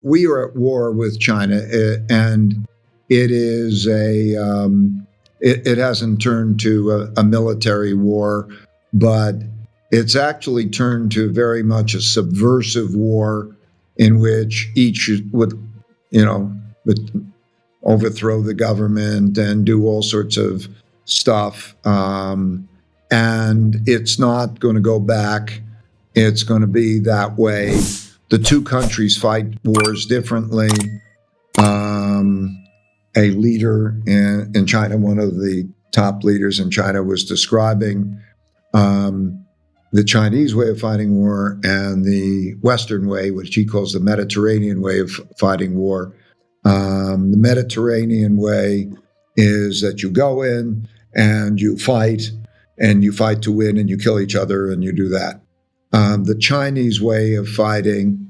we are at war with China, and it is it hasn't turned to a military war, but it's actually turned to very much a subversive war in which each would overthrow the government and do all sorts of stuff. And it's not going to go back. It's going to be that way. The two countries fight wars differently. A leader in China, one of the top leaders in China, was describing the Chinese way of fighting war and the Western way, which he calls the Mediterranean way of fighting war. The Mediterranean way is that you go in and you fight to win, and you kill each other, and you do that. The Chinese way of fighting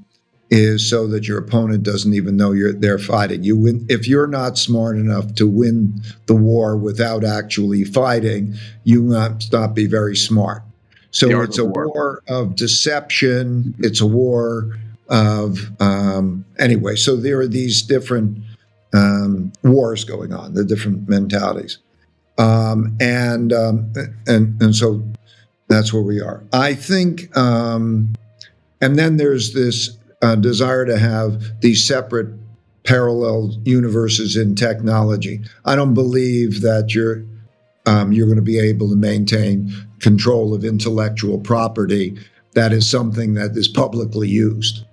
is so that your opponent doesn't even know they're fighting. You win if you're not smart enough to win the war without actually fighting. You must not be very smart. So it's a war of deception. It's a war of anyway. So there are these different wars going on, the different mentalities, and so that's where we are. I think, and then there's this desire to have these separate parallel universes in technology. I don't believe that you're going to be able to maintain control of intellectual property that is something that is publicly used.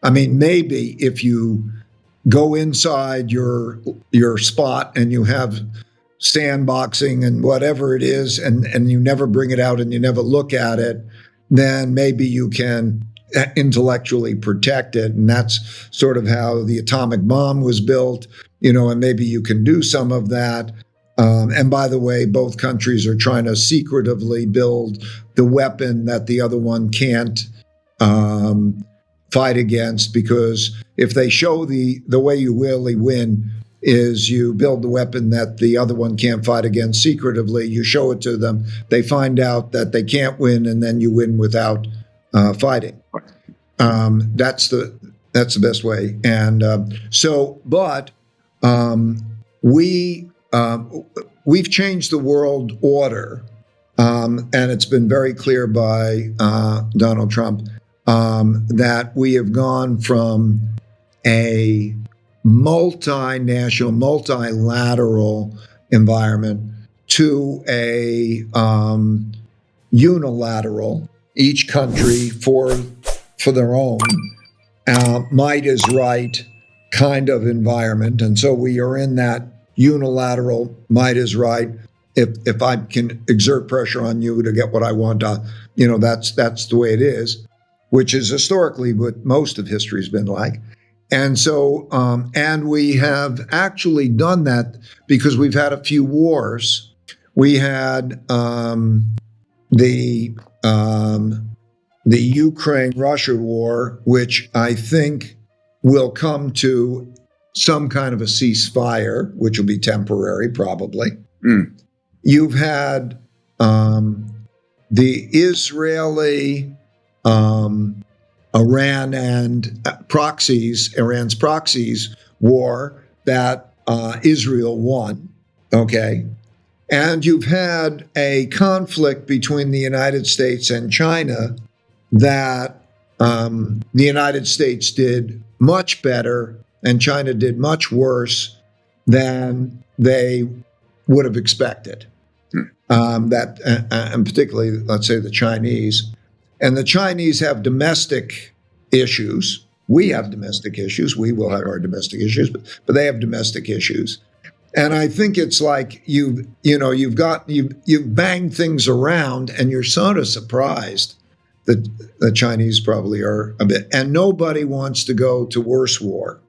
I mean, maybe if you go inside your spot and you have sandboxing and whatever it is, and you never bring it out and you never look at it, then maybe you can intellectually protect it. And that's sort of how the atomic bomb was built, and maybe you can do some of that. And by the way, both countries are trying to secretively build the weapon that the other one can't fight against, because if they show the way you really win is you build the weapon that the other one can't fight against secretively, you show it to them, they find out that they can't win, and then you win without fighting. That's the best way. And we've changed the world order, and it's been very clear by Donald Trump that we have gone from a multinational, multilateral environment to a unilateral, each country for their own, might is right kind of environment. And so we are in that unilateral might is right. If I can exert pressure on you to get what I want, that's the way it is, which is historically what most of history has been like. And so, and we have actually done that because we've had a few wars. We had the Ukraine-Russia war, which I think will come to some kind of a ceasefire, which will be temporary, probably. You've had the Israeli, Iran and Iran's proxies war that Israel won, okay? And you've had a conflict between the United States and China that the United States did much better and China did much worse than they would have expected. And particularly, let's say, the Chinese. And the Chinese have domestic issues. We have domestic issues. We will have our domestic issues, but they have domestic issues. And I think it's like you've banged things around, and you're sort of surprised that the Chinese probably are a bit. And nobody wants to go to worse war.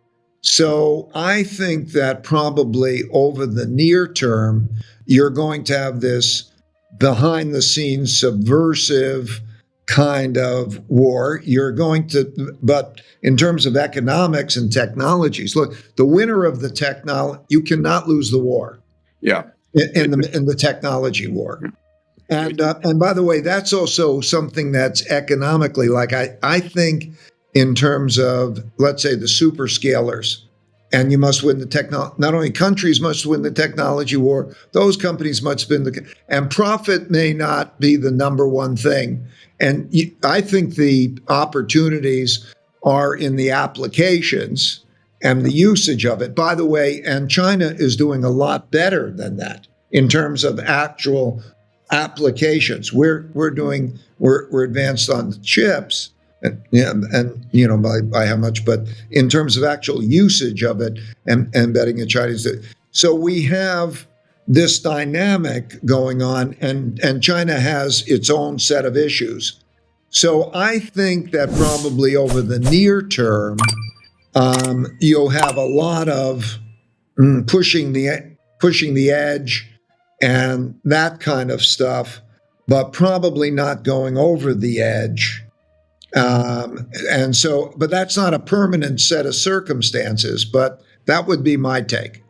So I think that probably over the near term, you're going to have this behind the scenes subversive kind of war. You're going to, but in terms of economics and technologies, look, the winner of the technology, you cannot lose the war. Yeah. In the technology war. And by the way, that's also something that's economically, like I think in terms of, let's say, the super scalers. And you must win the technology. Not only countries must win the technology war, those companies must win and profit may not be the number one thing. And I think the opportunities are in the applications and the usage of it. By the way, and China is doing a lot better than that in terms of actual applications. We're advanced on the chips, and by how much, but in terms of actual usage of it and betting in Chinese. So we have this dynamic going on, and China has its own set of issues. So I think that probably over the near term, you'll have a lot of pushing the edge and that kind of stuff, but probably not going over the edge. But that's not a permanent set of circumstances, but that would be my take.